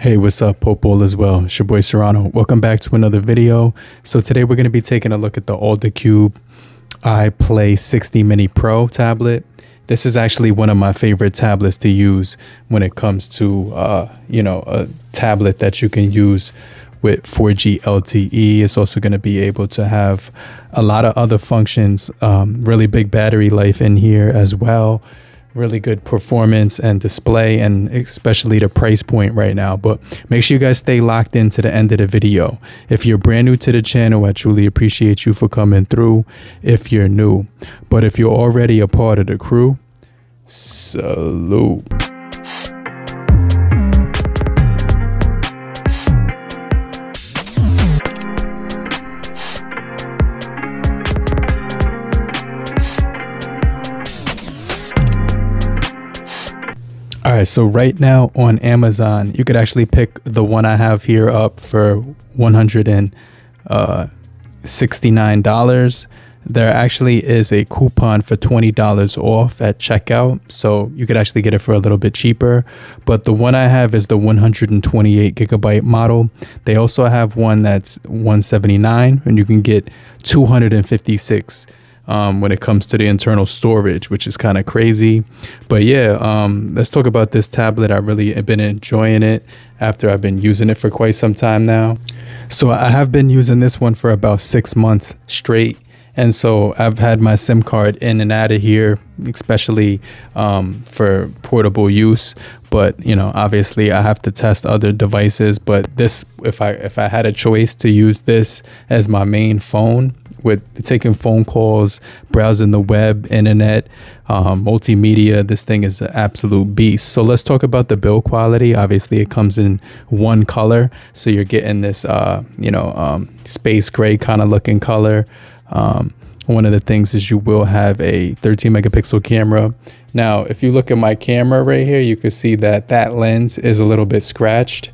Hey, what's up, Popol as well? It's your boy Serrano. Welcome back to another video. So today we're going to be taking a look at the ALLDOCUBE iPlay 60 Mini Pro tablet. This is actually one of my favorite tablets to use when it comes to, a tablet that you can use with 4G LTE. It's also going to be able to have a lot of other functions, really big battery life in here as well. Really good performance and display, and especially the price point right now. But make sure you guys stay locked in to the end of the video. If you're brand new to the channel, I truly appreciate you for coming through if you're new. But if you're already a part of the crew, salute. All right, so right now on Amazon, you could actually pick the one I have here up for $169. There actually is a coupon for $20 off at checkout, so you could actually get it for a little bit cheaper. But the one I have is the 128 gigabyte model. They also have one that's $179, and you can get 256 when it comes to the internal storage, which is kind of crazy. But yeah, let's talk about this tablet. I really have been enjoying it after I've been using it for quite some time now. So I have been using this one for about 6 months straight. And so I've had my SIM card in and out of here, especially for portable use. But, obviously I have to test other devices. But this, if I had a choice to use this as my main phone, with taking phone calls, browsing the web, internet, multimedia, this thing is an absolute beast. So let's talk about the build quality. Obviously, it comes in one color, so you're getting this, space gray kind of looking color. One of the things is you will have a 13 megapixel camera. Now, if you look at my camera right here, you can see that lens is a little bit scratched,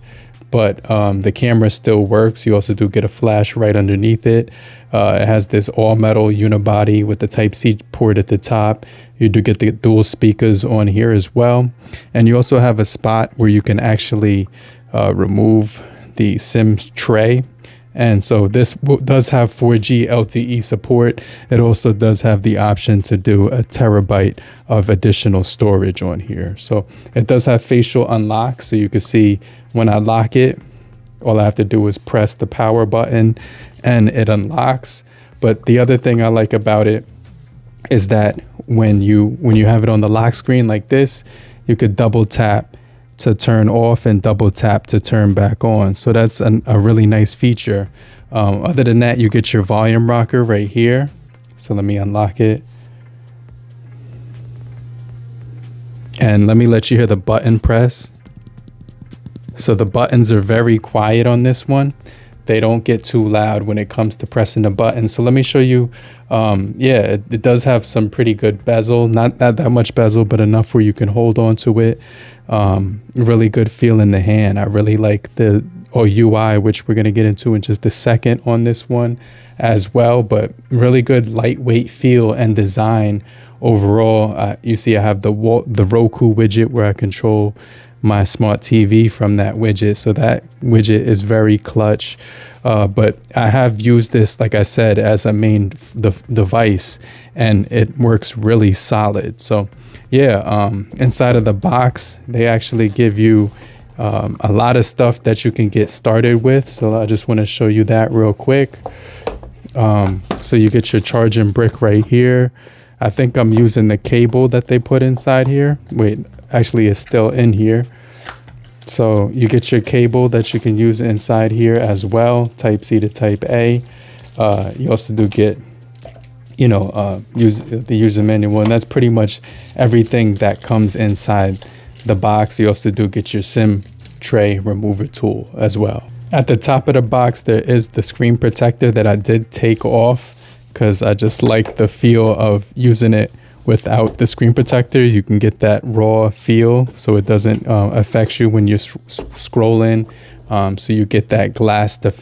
but the camera still works. You also do get a flash right underneath it. It has this all metal unibody with the Type-C port at the top. You do get the dual speakers on here as well. And you also have a spot where you can actually remove the SIM tray. And so this does have 4G LTE support. It also does have the option to do a terabyte of additional storage on here. So it does have facial unlock. So you can see when I lock it, all I have to do is press the power button and it unlocks. But the other thing I like about it is that when you have it on the lock screen like this, you could double tap to turn off and double tap to turn back on. So that's a really nice feature. Other than that, you get your volume rocker right here. So let me unlock it. And let me let you hear the button press. So the buttons are very quiet on this one. They don't get too loud when it comes to pressing the button. So let me show you. It does have some pretty good bezel, not that much bezel, but enough where you can hold on to it. Really good feel in the hand. I really like the UI, which we're going to get into in just a second on this one as well, but really good lightweight feel and design overall. You see I have the Roku widget where I control my smart TV from that widget. So that widget is very clutch. But I have used this, like I said, as a main device, and it works really solid. So yeah, inside of the box, they actually give you a lot of stuff that you can get started with. So I just want to show you that real quick. So you get your charging brick right here. I think I'm using the cable that they put inside here. Wait, actually it's still in here. So you get your cable that you can use inside here as well, Type-C to Type-A. You also do get, the user manual, and that's pretty much everything that comes inside the box. You also do get your SIM tray remover tool as well. At the top of the box, there is the screen protector that I did take off because I just like the feel of using it without the screen protector. You can get that raw feel, so it doesn't affect you when you're scrolling. So you get that glass to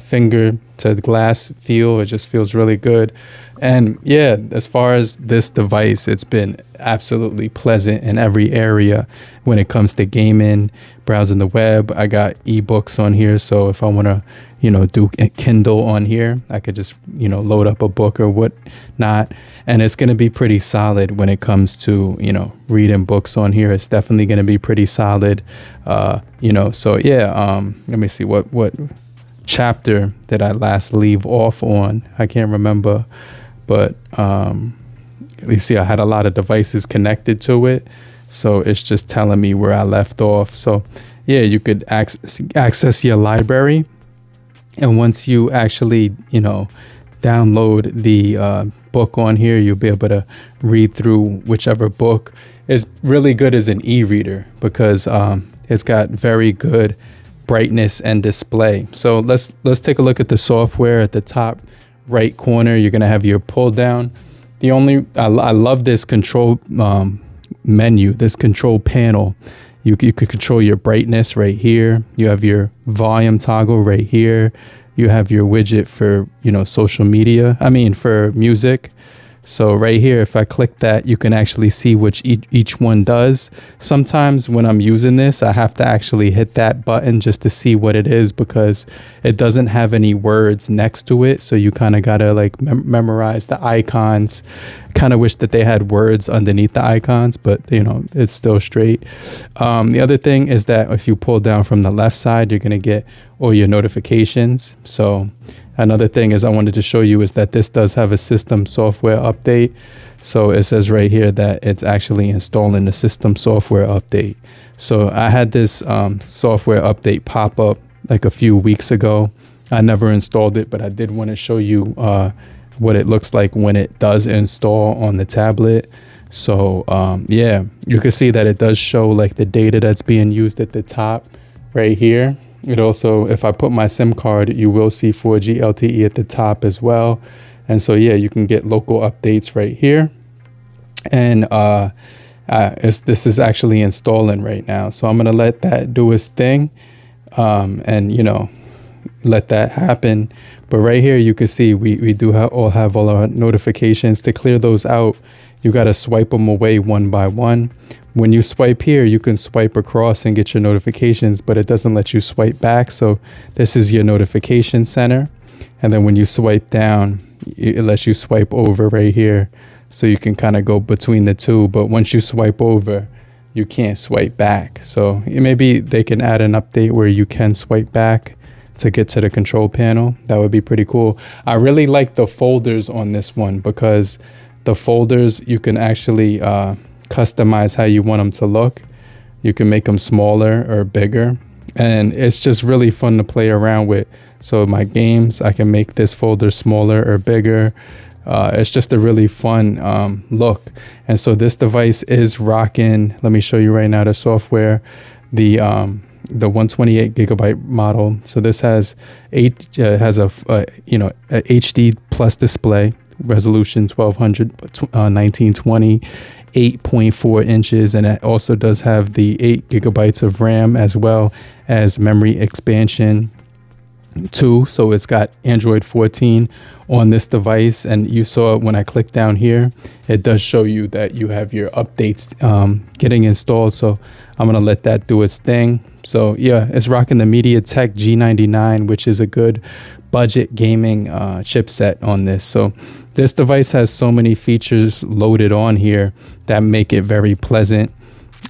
finger to glass feel. It just feels really good. And yeah, as far as this device, it's been absolutely pleasant in every area when it comes to gaming, browsing the web. I got ebooks on here, so if I want to, do Kindle on here, I could just, load up a book or whatnot. And it's going to be pretty solid when it comes to, reading books on here. It's definitely going to be pretty solid. So yeah, let me see what chapter did I last leave off on. I can't remember, but you see I had a lot of devices connected to it, so it's just telling me where I left off. So yeah, you could access your library, and once you actually download the book on here, you'll be able to read through whichever book. Is really good as an e-reader because it's got very good brightness and display. So let's take a look at the software. At the top right corner, you're gonna have your pull down. I love this control menu, this control panel. You could control your brightness right here. You have your volume toggle right here. You have your widget for social media. For music. So right here, if I click that, you can actually see which each one does. Sometimes when I'm using this, I have to actually hit that button just to see what it is because it doesn't have any words next to it. So you kind of got to like memorize the icons. Kind of wish that they had words underneath the icons, but it's still straight. The other thing is that if you pull down from the left side, you're going to get all your notifications. So another thing is I wanted to show you is that this does have a system software update. So it says right here that it's actually installing the system software update. So I had this software update pop up like a few weeks ago. I never installed it, but I did want to show you what it looks like when it does install on the tablet. So yeah, you can see that it does show like the data that's being used at the top right here. It also, if I put my SIM card, you will see 4G LTE at the top as well. And so, yeah, you can get local updates right here. And this is actually installing right now. So I'm going to let that do its thing and, let that happen. But right here, you can see we do all have all our notifications. To clear those out, you got to swipe them away one by one. When you swipe here, you can swipe across and get your notifications, but it doesn't let you swipe back. So this is your notification center. And then when you swipe down, it lets you swipe over right here. So you can kind of go between the two. But once you swipe over, you can't swipe back. So maybe they can add an update where you can swipe back to get to the control panel. That would be pretty cool. I really like the folders on this one because the folders, you can actually customize how you want them to look. You can make them smaller or bigger, and it's just really fun to play around with. So my games, I can make this folder smaller or bigger. It's just a really fun look. And so this device is rocking, let me show you right now the software, the 128 gigabyte model. So this has a HD plus display, resolution 1200 1920, 8.4 inches, and it also does have the 8 gigabytes of RAM as well as memory expansion 2. So it's got Android 14 on this device, and you saw when I click down here, it does show you that you have your updates getting installed. So I'm gonna let that do its thing. So yeah, it's rocking the MediaTek G99, which is a good budget gaming chipset on this. So this device has so many features loaded on here that make it very pleasant.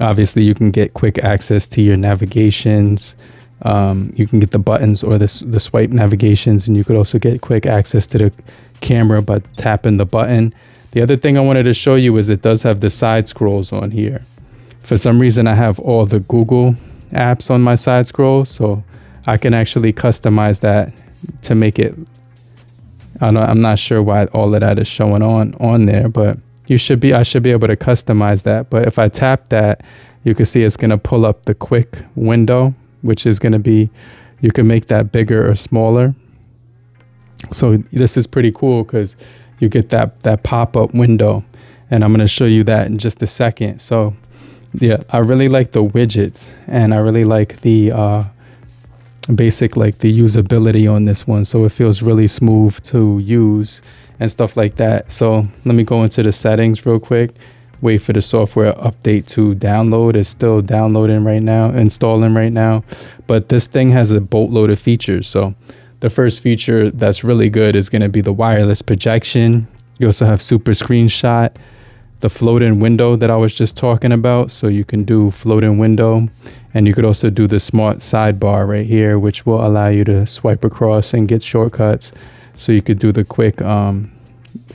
Obviously, you can get quick access to your navigations. You can get the buttons or the swipe navigations, and you could also get quick access to the camera by tapping the button. The other thing I wanted to show you is it does have the side scrolls on here. For some reason, I have all the Google apps on my side scroll, so I can actually customize that to make it. I'm not sure why all of that is showing on there, but I should be able to customize that. But if I tap that, you can see it's going to pull up the quick window, which is going to be, you can make that bigger or smaller. So this is pretty cool because you get that pop-up window, and I'm going to show you that in just a second. So yeah, I really like the widgets, and I really like the basic like the usability on this one, so it feels really smooth to use and stuff like that. So let me go into the settings real quick, wait for the software update to download. It's still downloading right now, installing right now, but this thing has a boatload of features. So the first feature that's really good is going to be the wireless projection. You also have super screenshot, the floating window that I was just talking about, so you can do floating window. And you could also do the smart sidebar right here, which will allow you to swipe across and get shortcuts. So you could do the quick, you know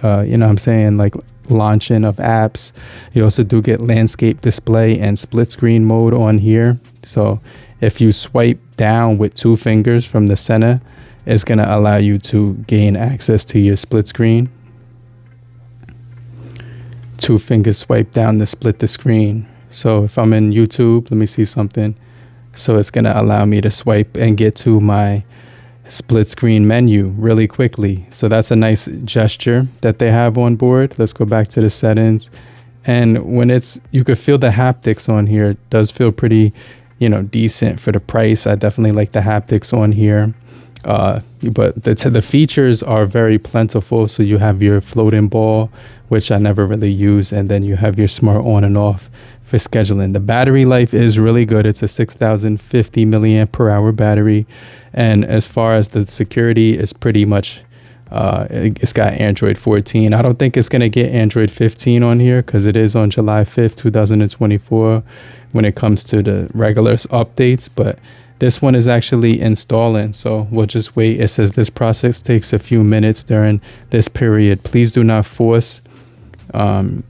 what I'm saying, like launching of apps. You also do get landscape display and split screen mode on here. So if you swipe down with 2 fingers from the center, it's going to allow you to gain access to your split screen. 2 fingers swipe down to split the screen. So if I'm in YouTube, let me see something. So it's going to allow me to swipe and get to my split screen menu really quickly. So that's a nice gesture that they have on board. Let's go back to the settings. And when you could feel the haptics on here. It does feel pretty, you know, decent for the price. I definitely like the haptics on here. But the features are very plentiful. So you have your floating ball, which I never really use. And then you have your smart on and off for scheduling. The battery life is really good. It's a 6,050 milliamp per hour battery. And as far as the security, it's pretty much, it's got Android 14. I don't think it's going to get Android 15 on here because it is on July 5th, 2024 when it comes to the regular updates. But this one is actually installing, so we'll just wait. It says this process takes a few minutes during this period. Please do not force, do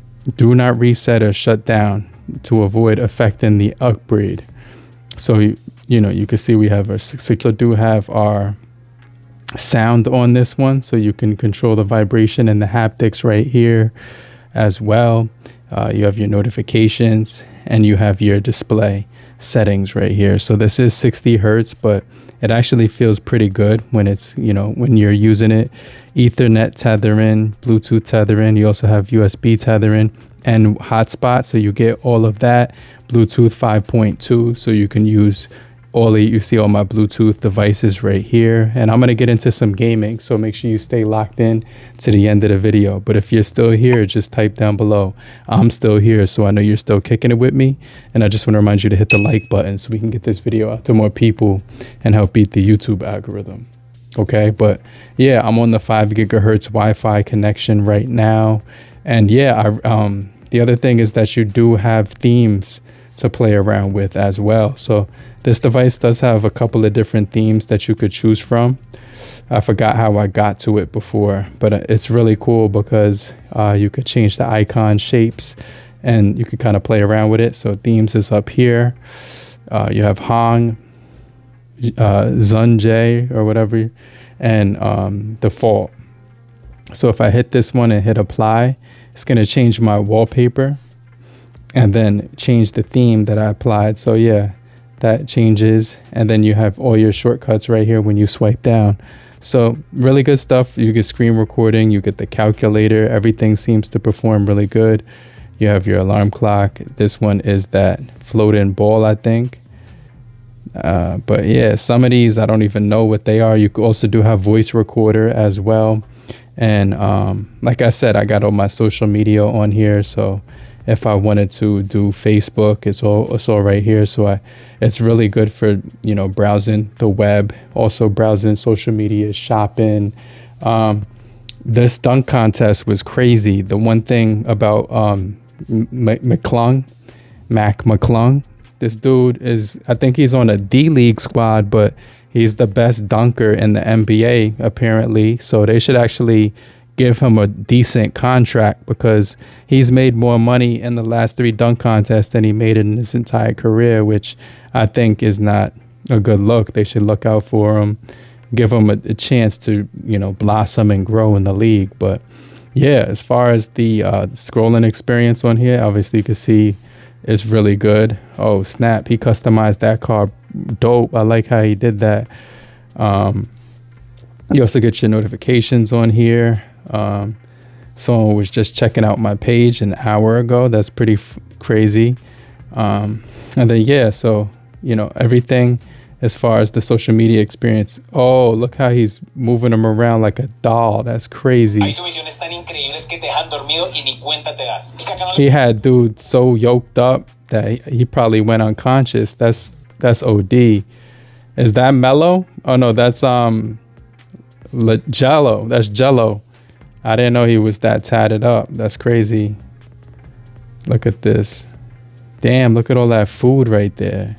not reset or shut down to avoid affecting the upgrade. So you know, you can see we have do have our sound on this one, so you can control the vibration and the haptics right here as well. You have your notifications and you have your display settings right here. So this is 60 Hertz, but it actually feels pretty good when it's, you know, when you're using it. Ethernet tethering, Bluetooth tethering. You also have USB tethering and hotspot, so you get all of that. Bluetooth 5.2, so you can use you see all my Bluetooth devices right here. And I'm going to get into some gaming, so make sure you stay locked in to the end of the video. But if you're still here, just type down below, I'm still here, so I know you're still kicking it with me. And I just want to remind you to hit the like button so we can get this video out to more people and help beat the YouTube algorithm. Okay, but yeah, I'm on the 5 gigahertz Wi-Fi connection right now. And yeah, the other thing is that you do have themes to play around with as well. So this device does have a couple of different themes that you could choose from. I forgot how I got to it before, but it's really cool because you could change the icon shapes and you could kind of play around with it. So themes is up here. You have Hong, Zunjay or whatever, and default. So if I hit this one and hit apply, it's going to change my wallpaper and then change the theme that I applied. So yeah, that changes. And then you have all your shortcuts right here when you swipe down. So really good stuff. You get screen recording, you get the calculator. Everything seems to perform really good. You have your alarm clock. This one is that floating ball, I think. But yeah, some of these, I don't even know what they are. You also do have voice recorder as well. And like I said, I got all my social media on here. So if I wanted to do Facebook, it's all right here. So it's really good for, you know, browsing the web, also browsing social media, shopping. This dunk contest was crazy. The one thing about Mac McClung, this dude is, I think he's on a D-League squad, but he's the best dunker in the NBA apparently. So they should actually give him a decent contract because he's made more money in the last 3 dunk contests than he made in his entire career, which I think is not a good look. They should look out for him, give him a chance to, you know, blossom and grow in the league. But yeah, as far as the scrolling experience on here, obviously you can see it's really good. Oh snap, he customized that car dope. I like how he did that. You also get your notifications on here. Someone was just checking out my page an hour ago. That's pretty crazy. And then yeah, so you know, everything as far as the social media experience. Oh, look how he's moving him around like a doll. That's crazy. He had dude so yoked up that he probably went unconscious. That's OD. Is that Mellow? Oh no, that's Jello. That's Jello. I didn't know he was that tatted up. That's crazy. Look at this. Damn, look at all that food right there.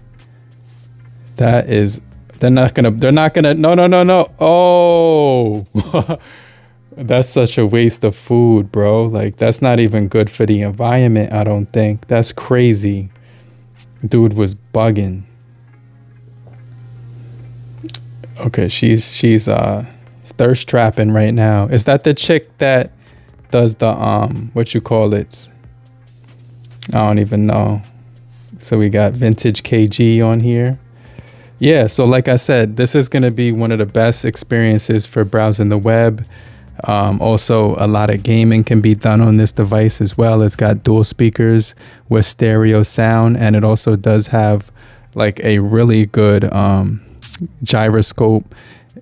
That is, they're not gonna, no. Oh, that's such a waste of food, bro. Like, that's not even good for the environment, I don't think. That's crazy. Dude was bugging. Okay, she's thirst trapping right now. Is that the chick that does the what you call it? I don't even know. So we got vintage KG on here. Yeah, so like I said, this is going to be one of the best experiences for browsing the web. Also, a lot of gaming can be done on this device as well. It's got dual speakers with stereo sound, and it also does have like a really good gyroscope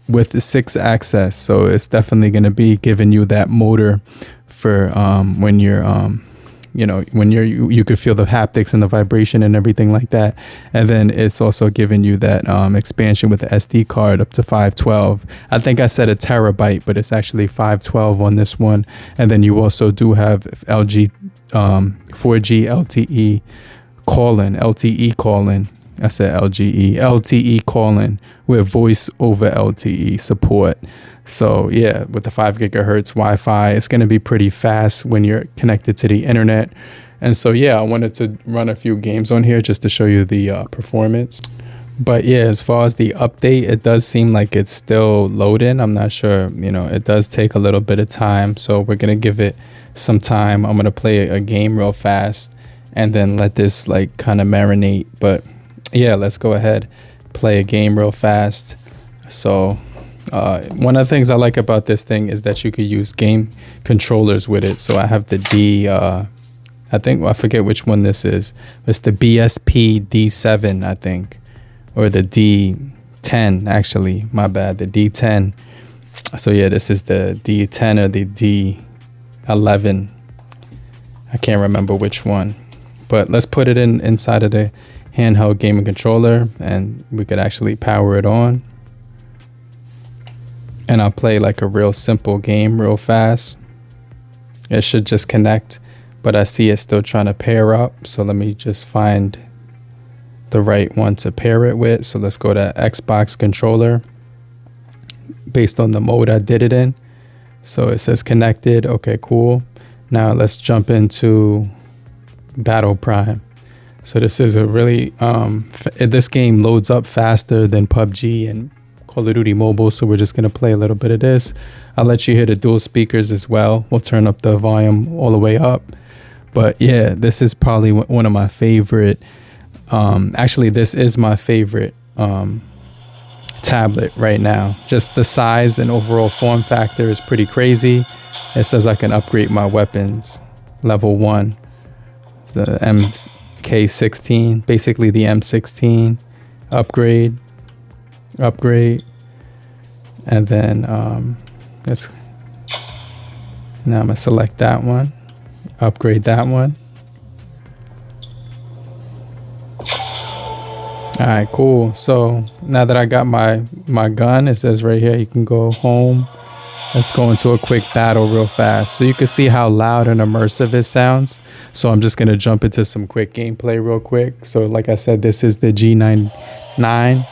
with the 6-axis. So it's definitely going to be giving you that motor for when you're you know, when you could feel the haptics and the vibration and everything like that. And then it's also giving you that expansion with the SD card up to 512. I think I said a terabyte, but it's actually 512 on this one. And then you also do have LG 4G LTE calling. I said LTE calling with voice over LTE support. So yeah, with the 5 gigahertz Wi-Fi, it's going to be pretty fast when you're connected to the internet. And so yeah, I wanted to run a few games on here just to show you the performance. But yeah, as far as the update, it does seem like it's still loading. I'm not sure, you know, it does take a little bit of time. So we're going to give it some time. I'm going to play a game real fast and then let this like kind of marinate. But yeah, let's go ahead, play a game real fast. So one of the things I like about this thing is that you could use game controllers with it. So I have the I forget which one this is. It's the BSP D7, I think, or the D10, actually, my bad, the D10. So yeah, this is the D10 or the D11. I can't remember which one, but let's put it inside of the handheld gaming controller and we could actually power it on. And I'll play like a real simple game real fast. It should just connect, but I see it still trying to pair up. So let me just find the right one to pair it with. So let's go to Xbox controller based on the mode I did it in. So it says connected. Okay, cool. Now let's jump into Battle Prime. So this is a really, this game loads up faster than PUBG and Call of Duty Mobile, so we're just going to play a little bit of this. I'll let you hear the dual speakers as well. We'll turn up the volume all the way up. But yeah, this is probably one of my favorite, actually this is my favorite tablet right now. Just the size and overall form factor is pretty crazy. It says I can upgrade my weapons, level 1, the MK16, basically the M16 upgrade, and then now I'm gonna select that one, upgrade that one. All right, cool. So now that I got my gun, it says right here you can go home. Let's go into a quick battle real fast so you can see how loud and immersive it sounds. So I'm just gonna jump into some quick gameplay real quick. So like I said, this is the G99.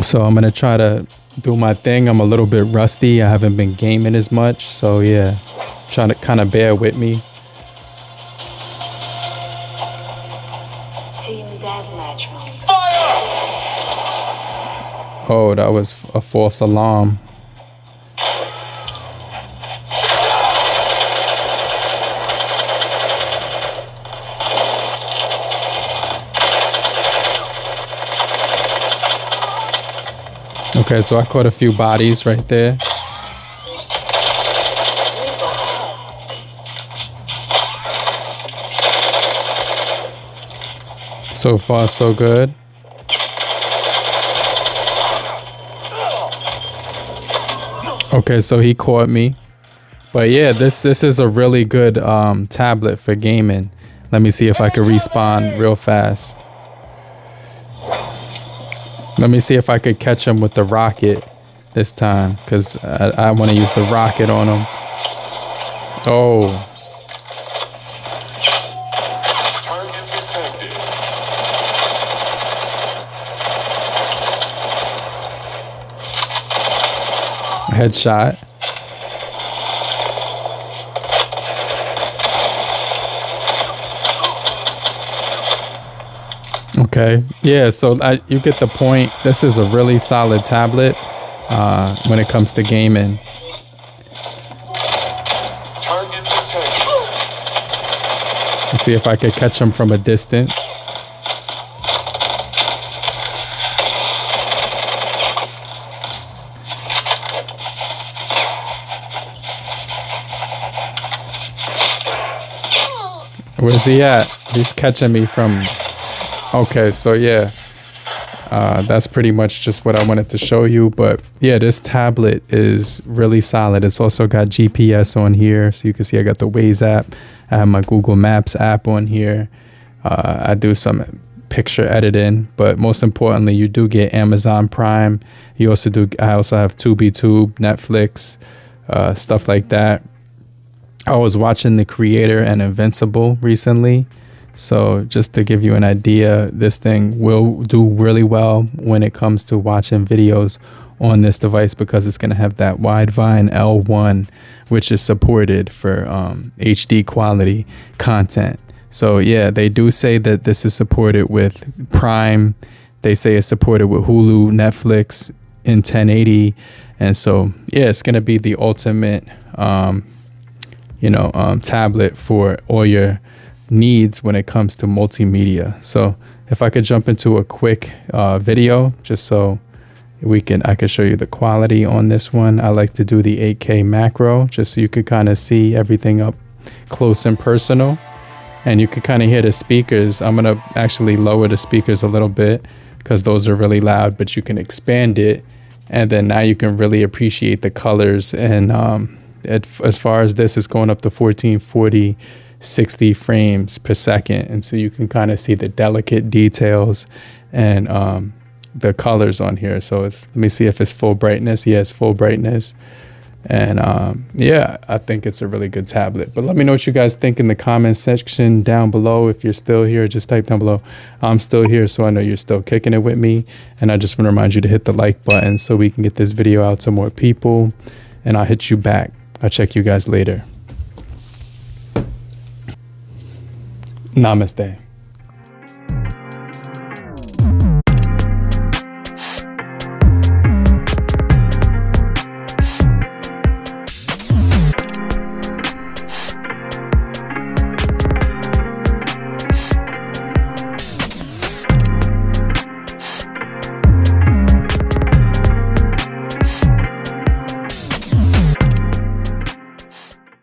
So I'm going to try to do my thing. I'm a little bit rusty. I haven't been gaming as much. So yeah, trying to kind of bear with me. Team deathmatch mode. Fire! Oh, that was a false alarm. Okay, so I caught a few bodies right there. So far, so good. Okay, so he caught me. But yeah, this is a really good tablet for gaming. Let me see if I can respawn real fast. Let me see if I could catch him with the rocket this time, because I want to use the rocket on him. Oh. Headshot. Okay, yeah, so you get the point. This is a really solid tablet when it comes to gaming. Let's see if I could catch him from a distance. Where's he at? He's catching me from... Okay, so yeah, that's pretty much just what I wanted to show you. But yeah, this tablet is really solid. It's also got GPS on here. So you can see I got the Waze app. I have my Google Maps app on here. I do some picture editing, but most importantly, you do get Amazon Prime. I also have TubiTube, Netflix, stuff like that. I was watching The Creator and Invincible recently. So just to give you an idea, this thing will do really well when it comes to watching videos on this device, because it's going to have that Widevine L1, which is supported for HD quality content. So yeah, they do say that this is supported with Prime. They say it's supported with Hulu, Netflix in 1080. And so yeah, it's going to be the ultimate, tablet for all your needs when it comes to multimedia. So if I could jump into a quick video, just so I could show you the quality on this one. I like to do the 8K macro, just so you could kind of see everything up close and personal, and you could kind of hear the speakers. I'm gonna actually lower the speakers a little bit because those are really loud, but you can expand it, and then now you can really appreciate the colors. And as far as this is going up to 1440 60 frames per second, and so you can kind of see the delicate details and the colors on here. So let me see if it's full brightness. Yeah, it's full brightness. And yeah, I think it's a really good tablet. But let me know what you guys think in the comment section down below. If you're still here, just type down below, I'm still here, so I know you're still kicking it with me. And I just want to remind you to hit the like button so we can get this video out to more people. And I'll hit you back. I'll check you guys later. Namaste.